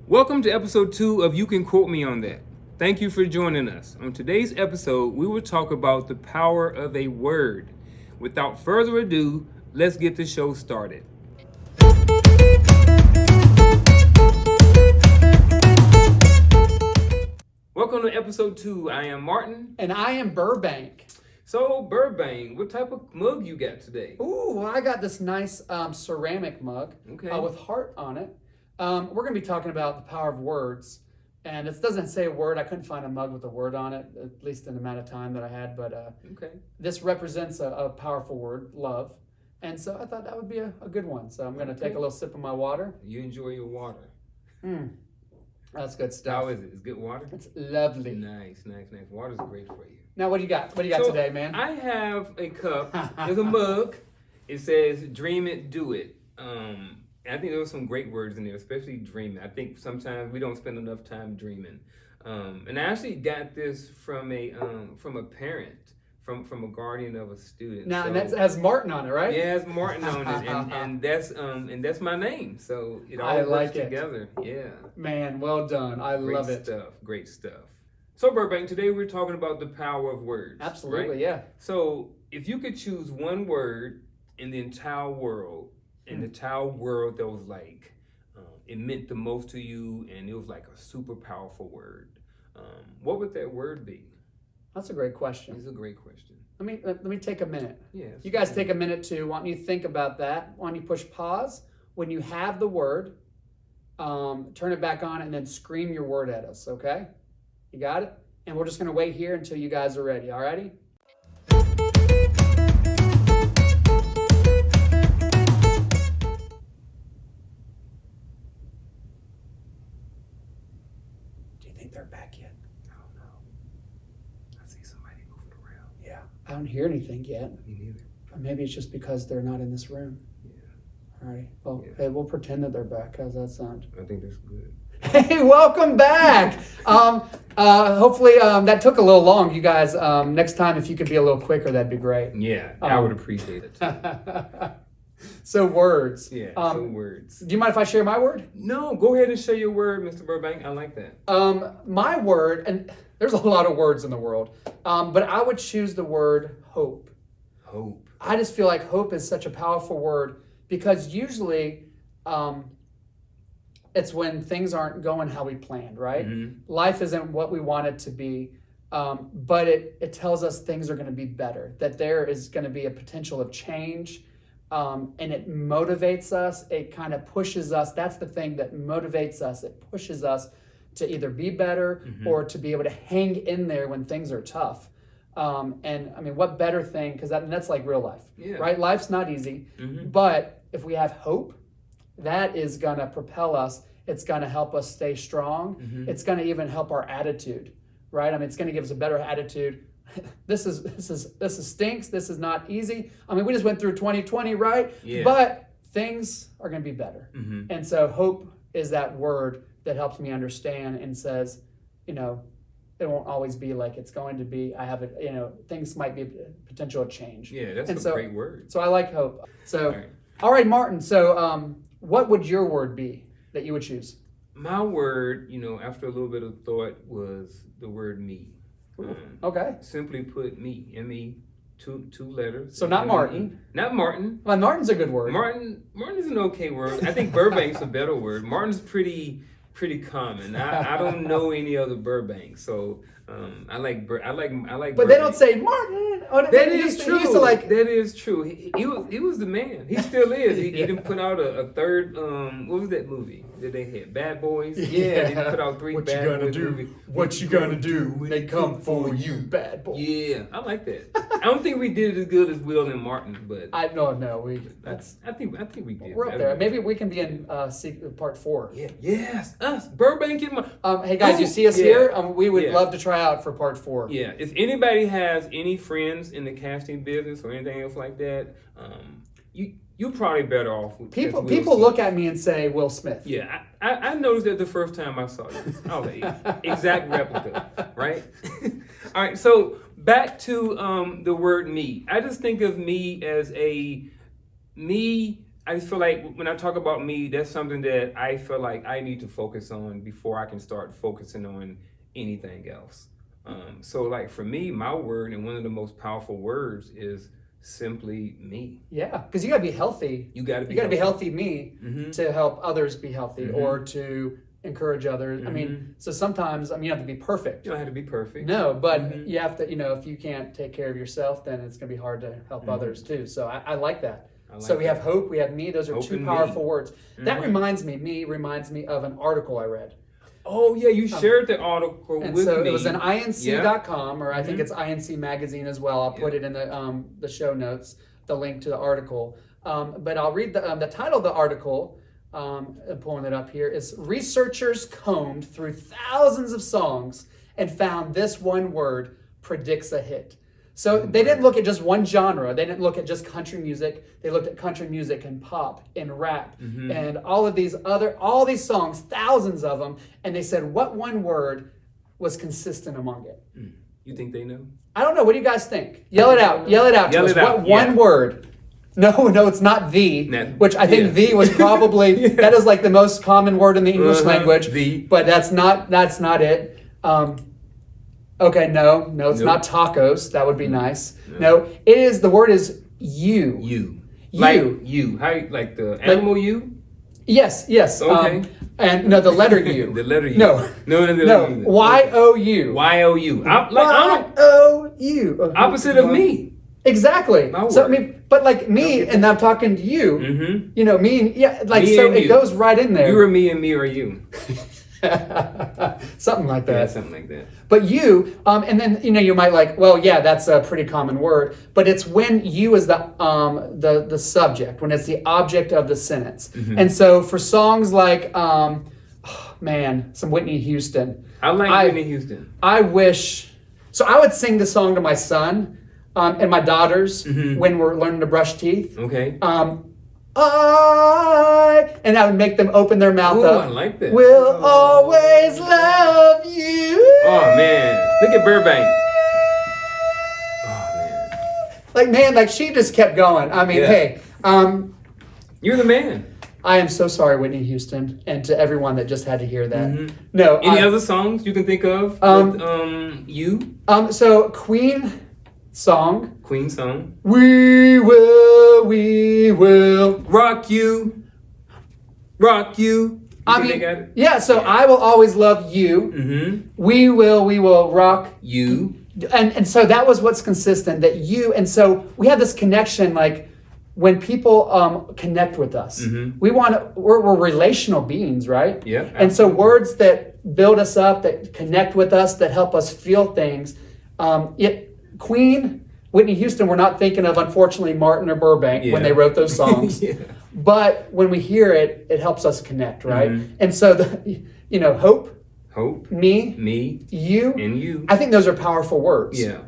Welcome to episode 2 of You Can Quote Me on That. Thank you for joining us. On today's episode, we will talk about the power of a word. Without further ado, let's get the show started. Welcome to episode 2. I am Martin. And I am Burbank. So, Burbank, what type of mug you got today? Ooh, well, I got this nice ceramic mug with heart on it. We're going to be talking about the power of words. And it doesn't say a word. I couldn't find a mug with a word on it, at least in the amount of time that I had. But this represents a powerful word, love. And so I thought that would be a good one. So I'm going to take a little sip of my water. You enjoy your water. That's good stuff. How is it? It's good water? It's lovely. Nice. Water's great for you. Now, what do you got? What do you got today, man? I have a cup. There's a mug. It says, dream it, do it. I think there were some great words in there, especially dreaming. I think sometimes we don't spend enough time dreaming. And I actually got this from a parent, from a guardian of a student. Now, and that has Martin on it, right? Yeah, it has Martin on it, and that's my name. So it all works together. Yeah. Man, well done. I love it. Great stuff. So Burbank, today we're talking about the power of words. Absolutely, right? Yeah. So if you could choose one word in the entire world, that was like, it meant the most to you, and it was like a super powerful word, what would that word be? That's a great question. It's a great question. Let me take a minute. Yes. You guys take a minute too. Why don't you think about that? Why don't you push pause when you have the word, turn it back on, and then scream your word at us, okay? You got it? And we're just going to wait here until you guys are ready, all righty? Do you think they're back yet? I don't know. I see somebody moving around. Yeah. I don't hear anything yet. Me neither. Or maybe it's just because they're not in this room. Yeah. All right. Well, hey, we'll pretend that they're back. How's that sound? I think that's good. Hey, welcome back. Hopefully that took a little long, you guys. Next time, if you could be a little quicker, that'd be great. Yeah, I would appreciate it. So words. Yeah, words. Do you mind if I share my word? No, go ahead and share your word, Mr. Burbank. I like that. My word, and there's a lot of words in the world, but I would choose the word hope. Hope. I just feel like hope is such a powerful word because usually it's when things aren't going how we planned, right? Mm-hmm. Life isn't what we want it to be, but it tells us things are going to be better, that there is going to be a potential of change, and it motivates us. It kind of pushes us. That's the thing that motivates us. It pushes us to either be better or to be able to hang in there when things are tough. And I mean, what better thing, because that's like real life, right? Life's not easy, but if we have hope, that is going to propel us. It's going to help us stay strong. It's going to even help our attitude, right? I mean, it's going to give us a better attitude. This is stinks. This is not easy. I mean, we just went through 2020, right? Yeah. But things are going to be better. And so hope is that word that helps me understand and says, it won't always be like it's going to be. I have it, things might be a potential of change. Yeah, that's a great word. So I like hope. So, all right, Martin. So, what would your word be that you would choose? My word, after a little bit of thought, was the word me. Okay. Simply put, me. M-E, two letters. So not Martin. Not Martin. Well, Martin's a good word. Martin is an okay word. I think Burbank's a better word. Martin's pretty common. I don't know any other Burbank, so I like. But Burbank. They don't say Martin. That is true. That is true. He was the man. He still is. He didn't put out a third. What was that movie that they had? Bad Boys. Yeah, they put out 3 Bad Boys movies. What you gonna do when they come for you, bad boy? Yeah, I like that. I don't think we did it as good as Will and Martin, but I think we did. We're up there. Maybe we can be in part 4. Yeah. Yes, us Burbank and hey guys, you see us here? We would love to try out for part 4. Yeah. If anybody has any friends in the casting business or anything else like that, you're probably better off with people look at me and say Will Smith. Yeah, I noticed that the first time I saw you. I was like, exact replica, right? All right, so back to the word me. I just think of me as me I just feel like when I talk about me, that's something that I feel like I need to focus on before I can start focusing on anything else. So like for me, my word and one of the most powerful words is simply me. Yeah, because you got to be healthy. You got to be healthy me to help others be healthy or to encourage others. I mean, so sometimes, you have to be perfect. You don't have to be perfect. No, but you have to, if you can't take care of yourself, then it's going to be hard to help others too. So I like that. So we have hope, we have me. Those are Hope two and powerful me. words. That reminds me of an article I read. Oh yeah, you shared the article And with so me. it was an inc.com, or I think it's INC magazine as well. I'll put it in the show notes, the link to the article. But I'll read the title of the article. Pulling it up here is researchers combed through thousands of songs and found this one word predicts a hit. So they didn't look at just one genre. They didn't look at just country music. They looked at country music and pop and rap and all these songs, thousands of them. And they said, what one word was consistent among it? You think they know? I don't know. What do you guys think? Yell it out. Yell it out to us. What one word? No, it's not the, which I think the was probably, that is like the most common word in the English language. The. But that's not it. Okay, no, it's not tacos. That would be nice. No, the word is you. You. You. Like you. How like the animal you? Yes. Okay. And no, the letter U. The letter U. No. No. Y-O-U. Y-O-U. Y-O-U. Opposite of me. Exactly. My So word. but like me, and I'm talking to you. Me and Me so and it you. goes right in there. You or me and me or you. Something like that. Yeah, something like that. But you, and then you might that's a pretty common word. But it's when you is the subject, when it's the object of the sentence. And so for songs like, some Whitney Houston. I like Whitney Houston. I wish. So I would sing the song to my son and my daughters when we're learning to brush teeth. Okay. And I would make them open their mouth Ooh, up. I like that. Will always love you. Oh man, look at Burbank. Oh man. Like she just kept going. I mean, hey, you're the man. I am so sorry, Whitney Houston, and to everyone that just had to hear that. No. Any other songs you can think of? With, you. So Queen song. Queen song. We will Rock you. I mean, yeah. So I will always love you. We will rock you. And so that was what's consistent. That you, and so we have this connection. Like when people connect with us, we're relational beings, right? Yeah. And so words that build us up, that connect with us, that help us feel things. Queen. Whitney Houston, we're not thinking of, unfortunately, Martin or Burbank when they wrote those songs. But when we hear it, it helps us connect, right? And so, hope, me, you, and you. I think those are powerful words. Yeah.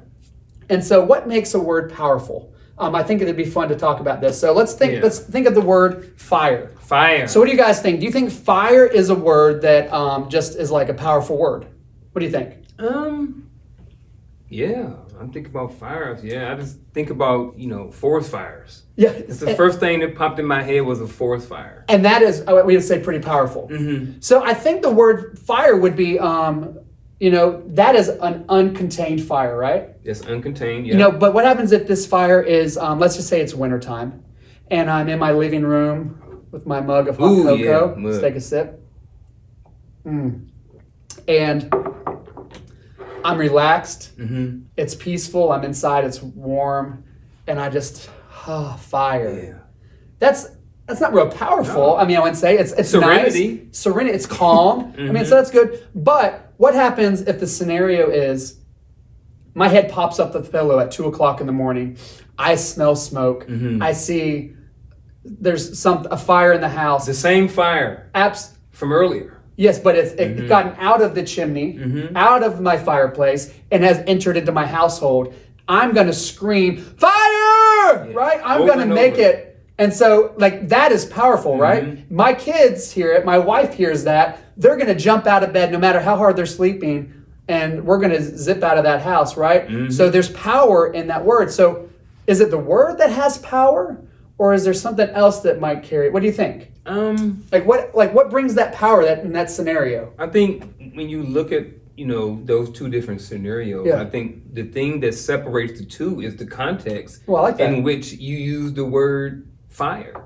And so what makes a word powerful? I think it'd be fun to talk about this. So let's think of the word fire. Fire. So what do you guys think? Do you think fire is a word that just is like a powerful word? What do you think? Yeah, I'm thinking about fires. Yeah, I just think about, forest fires. Yeah. It's the first thing that popped in my head was a forest fire. And that is, we would say, pretty powerful. So I think the word fire would be, that is an uncontained fire, right? It's uncontained, yeah. But what happens if this fire is, let's just say it's wintertime, and I'm in my living room with my mug of hot cocoa. Let's take a sip. And I'm relaxed. It's peaceful. I'm inside. It's warm, and I just fire. Yeah. That's not real powerful. No. I mean, I wouldn't say it's serenity. Nice. Serenity. It's calm. I mean, so that's good. But what happens if the scenario is my head pops up the pillow at 2:00 in the morning? I smell smoke. I see there's a fire in the house. The same fire from earlier. Yes, but it's gotten out of the chimney, out of my fireplace, and has entered into my household. I'm going to scream, fire! Right? I'm going to make it. And so, that is powerful, right? My kids hear it. My wife hears that. They're going to jump out of bed no matter how hard they're sleeping, and we're going to zip out of that house, right? So there's power in that word. So is it the word that has power, or is there something else that might carry? What do you think? Like what brings that power in that scenario? I think when you look at those two different scenarios, I think the thing that separates the two is the context in which you use the word fire.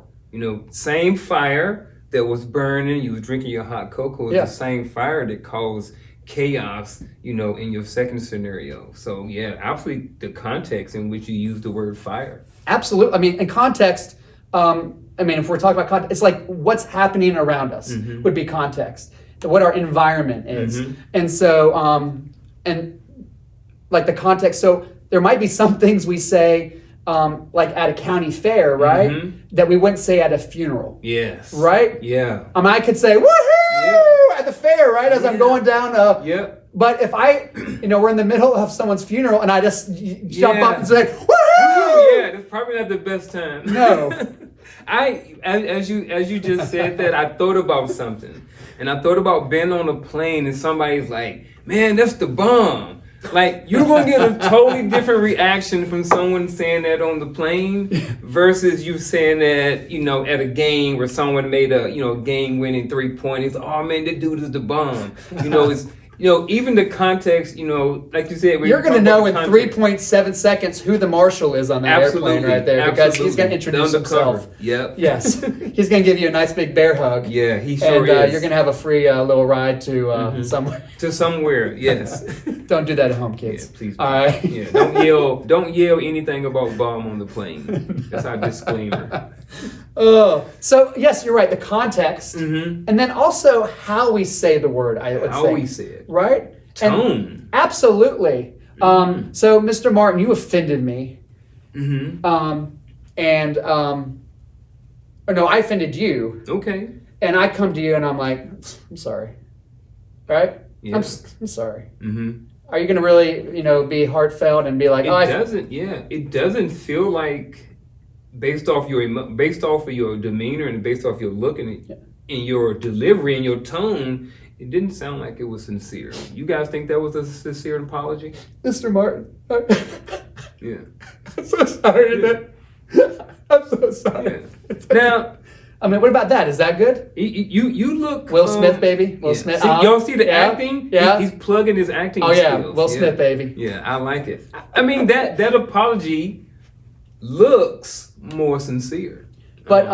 Same fire that was burning, you was drinking your hot cocoa, is the same fire that caused chaos, in your second scenario. So absolutely the context in which you use the word fire. Absolutely. I mean, in context, if we're talking about context, it's like what's happening around us would be context, what our environment is. And so, and like the context, so there might be some things we say, like at a county fair, right? That we wouldn't say at a funeral. Yes. Right? Yeah. I could say, woohoo, at the fair, right? As I'm going down. But if we're in the middle of someone's funeral and I just jump up and say, woohoo! Yeah, that's probably not the best time. No. As you just said that, I thought about something. And I thought about being on a plane and somebody's like, man, that's the bomb. Like, you're going to get a totally different reaction from someone saying that on the plane versus you saying that, at a game where someone made a, game-winning 3-point. Oh, man, that dude is the bomb. It's, even the context, like you said. You're going to know in 3.7 seconds who the marshal is on that airplane right there. Because he's going to introduce himself. Yep. Yes. He's going to give you a nice big bear hug. Yeah, he sure is. And you're going to have a free little ride to somewhere. To somewhere, yes. Don't do that at home, kids. Yeah, please. All right. Yeah, don't yell anything about bomb on the plane. That's our disclaimer. Oh, so yes, you're right. The context, and then also how we say the word. How we say it, right? Tone. And absolutely. So, Mr. Martin, you offended me. I offended you. Okay. And I come to you and I'm like, I'm sorry. Right? Yeah. I'm sorry. Are you going to really, be heartfelt and be like, it doesn't feel like. Based off of your demeanor and based off your look and your delivery and your tone, it didn't sound like it was sincere. You guys think that was a sincere apology? Mr. Martin. Yeah. I'm so sorry. I'm so sorry. Yeah. Now, what about that? Is that good? You look... Will Smith, baby. Will Smith. Y'all see the acting? Yeah. He's plugging his acting skills. Yeah. Will Smith, baby. Yeah, I like it. That apology looks more sincere. But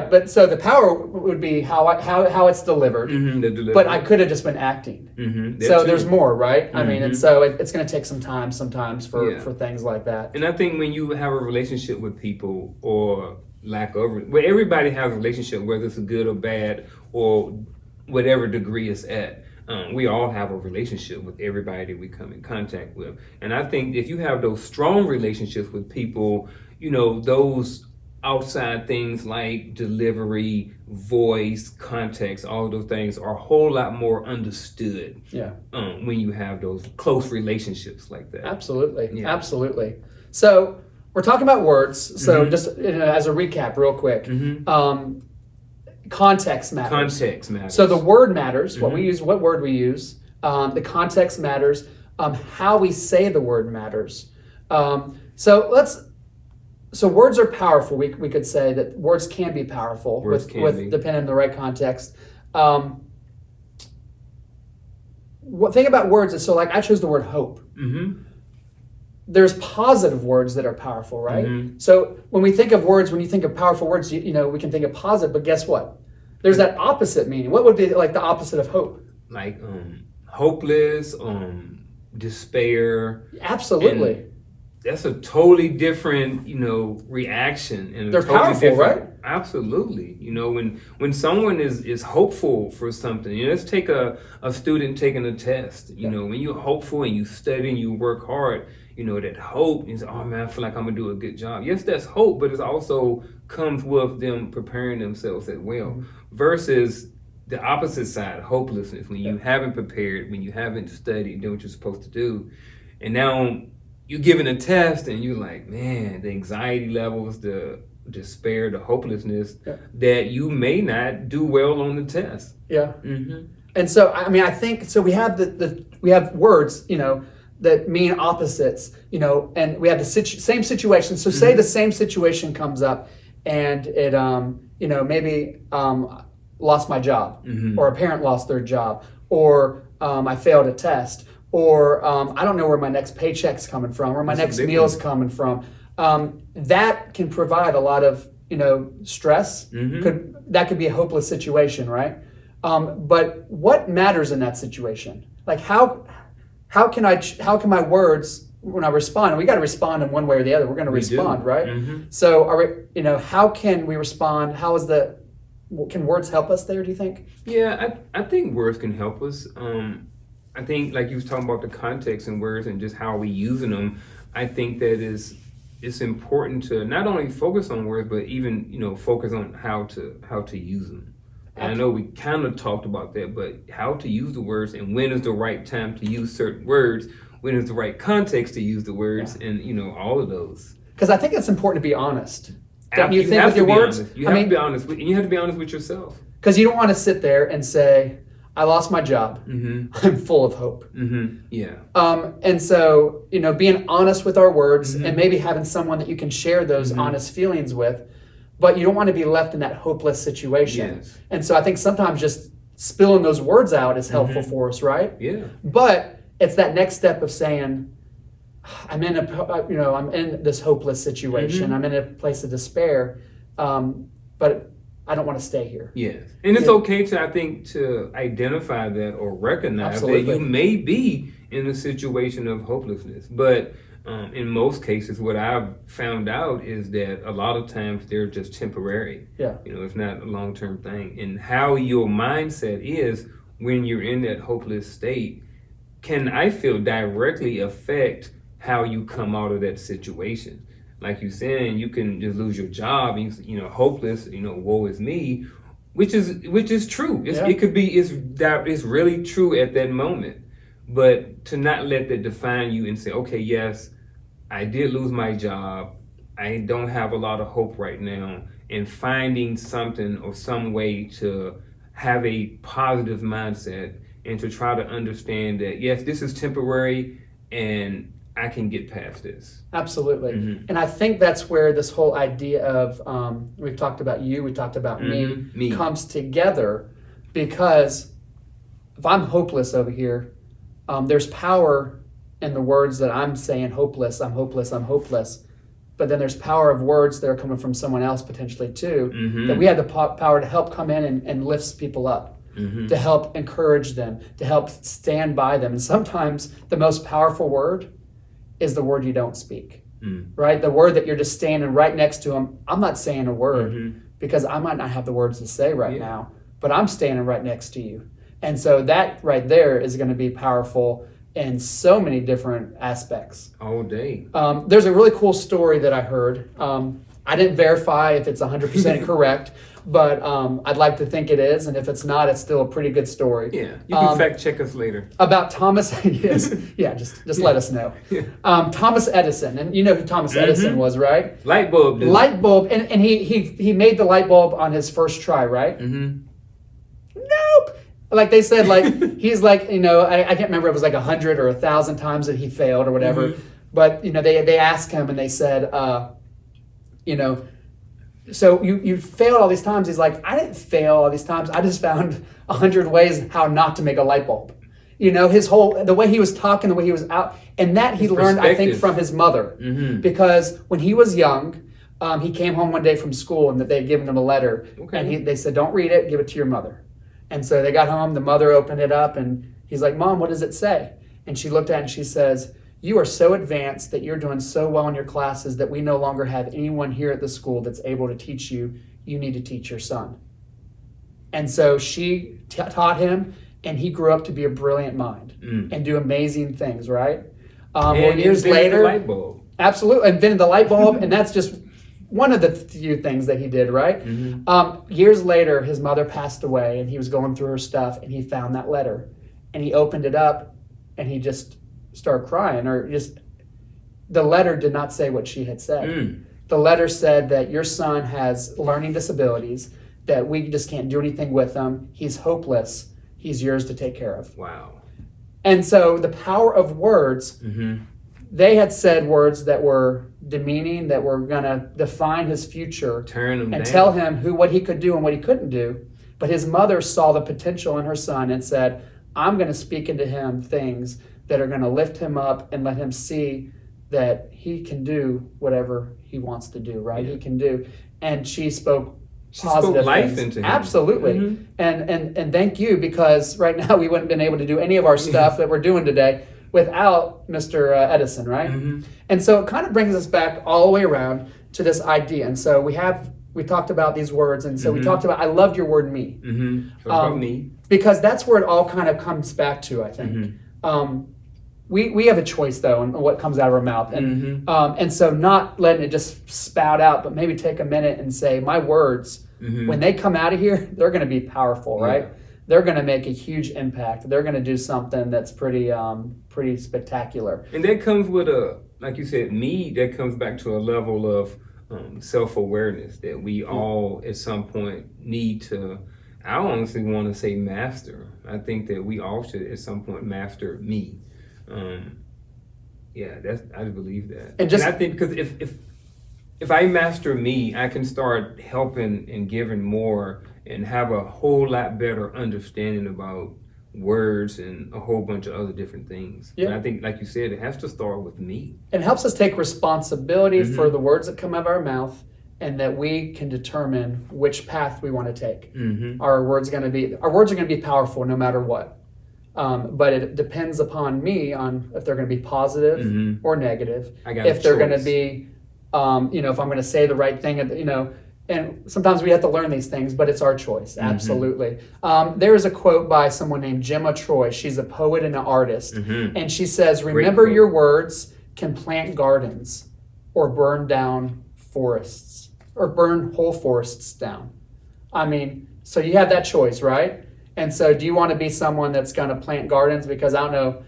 but so the power would be how it's delivered. But I could have just been acting. So there's more, right? And so it's going to take some time sometimes for things like that. And I think when you have a relationship with people or lack of, well, everybody has a relationship, whether it's good or bad or whatever degree it's at. We all have a relationship with everybody that we come in contact with. And I think if you have those strong relationships with people, those outside things like delivery, voice, context, all of those things are a whole lot more understood. Yeah. When you have those close relationships like that. Absolutely. Yeah. Absolutely. So we're talking about words. So just as a recap real quick, context matters. Context matters. So the word matters, what word we use. The context matters. How we say the word matters. So words are powerful. We could say that words can be powerful with depending on the right context. What thing about words is, so like I chose the word hope. There's positive words that are powerful, right? So when we think of words, when you think of powerful words, we can think of positive, but guess what? There's that opposite meaning. What would be like the opposite of hope? Like hopeless, despair. Absolutely. And that's a totally different, reaction. And they're totally powerful, right? Absolutely. When someone is hopeful for something, let's take a student taking a test. When you're hopeful and you study and you work hard, that hope is, oh man, I feel like I'm gonna do a good job. Yes, that's hope, but it also comes with them preparing themselves as well. Versus the opposite side, hopelessness, when you haven't prepared, when you haven't studied, done what you're supposed to do, and now you're giving a test and you're like, man, the anxiety levels, the despair, the hopelessness, that you may not do well on the test. Yeah. And so, I think, so we have we have words, that mean opposites, and we have the same situation. So say the same situation comes up and it maybe lost my job, or a parent lost their job, or I failed a test, or I don't know where my next paycheck's coming from, or my next meal's coming from. That can provide a lot of stress. That could be a hopeless situation, right? But what matters in that situation? Like how can my words, when I respond, and we got to respond in one way or the other. We're going to respond, right? So how can we respond? Can words help us there, do you think? Yeah, I think words can help us. I think, like you was talking about the context in words and just how we using them, I think that it's important to not only focus on words, but even focus on how to use them. And I know we kind of talked about that, but how to use the words, and when is the right time to use certain words, when is the right context to use the words, and all of those. Because I think it's important to be honest. Don't you think with your words? You have to be honest, and you have to be honest with yourself. Because you don't want to sit there and say, I lost my job. I'm full of hope. Yeah. And so, being honest with our words, and maybe having someone that you can share those honest feelings with, but you don't want to be left in that hopeless situation. Yes. And so I think sometimes just spilling those words out is helpful for us, right? Yeah. But it's that next step of saying, I'm in I'm in this hopeless situation. I'm in a place of despair, but I don't want to stay here. Yes. And it's okay to identify that or recognize that you may be in a situation of hopelessness. But in most cases, what I've found out is that a lot of times they're just temporary. Yeah. It's not a long-term thing. And how your mindset is when you're in that hopeless state can, I feel, directly affect how you come out of that situation. Like you saying, you can just lose your job, and hopeless, woe is me, which is true. It could be, it's really true at that moment. But to not let that define you and say, okay, yes, I did lose my job. I don't have a lot of hope right now. And finding something or some way to have a positive mindset and to try to understand that, yes, this is temporary and I can get past this. Absolutely. And I think that's where this whole idea of, we've talked about you, we talked about me, comes together, because if I'm hopeless over here, there's power in the words that I'm saying, hopeless, I'm hopeless, I'm hopeless. But then there's power of words that are coming from someone else potentially too, that we have the power to help come in and lifts people up. To help encourage them, to help stand by them. And sometimes the most powerful word is the word you don't speak, right? The word that you're just standing right next to them. I'm not saying a word because I might not have the words to say right now, but I'm standing right next to you. And so that right there is going to be powerful in so many different aspects. All day. There's a really cool story that I heard. I didn't verify if it's 100% correct, but I'd like to think it is, and if it's not, it's still a pretty good story. Yeah, you can fact check us later. About Thomas, just let us know. Thomas Edison, and you know who Thomas Edison was, right? Light bulb. Dude. Light bulb, and he made the light bulb on his first try, right? Nope. Like they said, he's I can't remember if it was 100 or 1,000 times that he failed or whatever, but they asked him and they said, so you failed all these times. He's like, I didn't fail all these times. I just found 100 ways how not to make a light bulb. The way he was talking, the way he was out, and that he learned, I think, from his mother. Because when he was young, he came home one day from school and that they'd given him a letter. And they said, don't read it, give it to your mother. And so they got home, the mother opened it up, and he's like, Mom, what does it say? And she looked at it and she says, you are so advanced that you're doing so well in your classes that we no longer have anyone here at the school that's able to teach you. You need to teach your son. And so she taught him, and he grew up to be a brilliant mind and do amazing things, right? Years later, the light bulb. Absolutely, invented the light bulb, and that's just one of the few things that he did, right? Years later, his mother passed away, and he was going through her stuff, and he found that letter, and he opened it up, and he just started crying, the letter did not say what she had said. The letter said that your son has learning disabilities, that we just can't do anything with him. He's hopeless. He's yours to take care of. Wow. And so the power of words they had said words that were demeaning, that were going to define his future, Turn him and down. tell him what he could do and what he couldn't do. But his mother saw the potential in her son and said, I'm going to speak into him things that are going to lift him up and let him see that he can do whatever he wants to do, right? Yeah. He can do. And she spoke She positive spoke life things. into him. Absolutely. Mhm. And thank you, because right now we wouldn't have been able to do any of our stuff that we're doing today without Mr. Edison, right? Mhm. And so it kind of brings us back all the way around to this idea. And so we talked about these words, and so we talked about, I loved your word me. About me. Because that's where it all kind of comes back to, I think. We have a choice, though, in what comes out of our mouth. And so not letting it just spout out, but maybe take a minute and say, my words, when they come out of here, they're going to be powerful, right? They're going to make a huge impact. They're going to do something that's pretty spectacular. And that comes with like you said, that comes back to a level of self-awareness that we all at some point need to, I honestly want to say master. I think that we all should at some point master me. I believe that. And I think because if I master me, I can start helping and giving more and have a whole lot better understanding about words and a whole bunch of other different things. Yeah. And I think, like you said, it has to start with me. It helps us take responsibility for the words that come out of our mouth, and that we can determine which path we want to take. Our words are going to be powerful no matter what. But it depends upon me on if they're going to be positive or negative. If they're going to be, if I'm going to say the right thing, and sometimes we have to learn these things, but it's our choice. Absolutely. There is a quote by someone named Gemma Troy. She's a poet and an artist. And she says, remember your words can plant gardens or burn down forests or burn whole forests down. I mean, so you have that choice, right? And so do you want to be someone that's going to plant gardens? Because I don't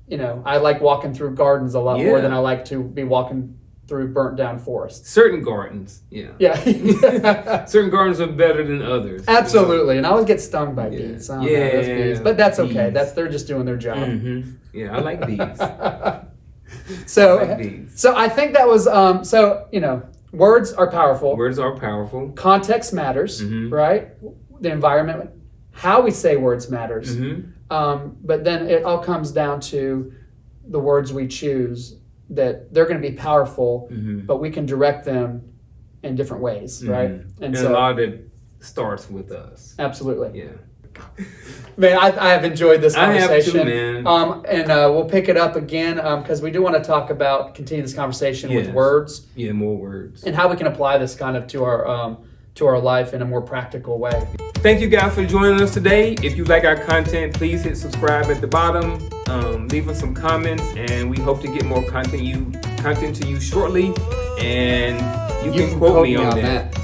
know, I like walking through gardens a lot more than I like to be walking through burnt down forests. Certain gardens, certain gardens are better than others. Absolutely, and I always get stung by bees. I don't know those bees, but that's okay. They're just doing their job. Yeah, I like bees. So I think that was words are powerful. Words are powerful. Context matters, right? The environment, how we say words matters. But then it all comes down to the words we choose, that they're going to be powerful, but we can direct them in different ways, right? And so, a lot of it starts with us. Absolutely. Yeah. Man, I have enjoyed this conversation. I have too, man. And we'll pick it up again because we do want to continue this conversation with words. Yeah, more words. And how we can apply this kind of to our life in a more practical way. Thank you guys for joining us today. If you like our content, please hit subscribe at the bottom. Leave us some comments, and we hope to get more content to you shortly. And you can quote me on that.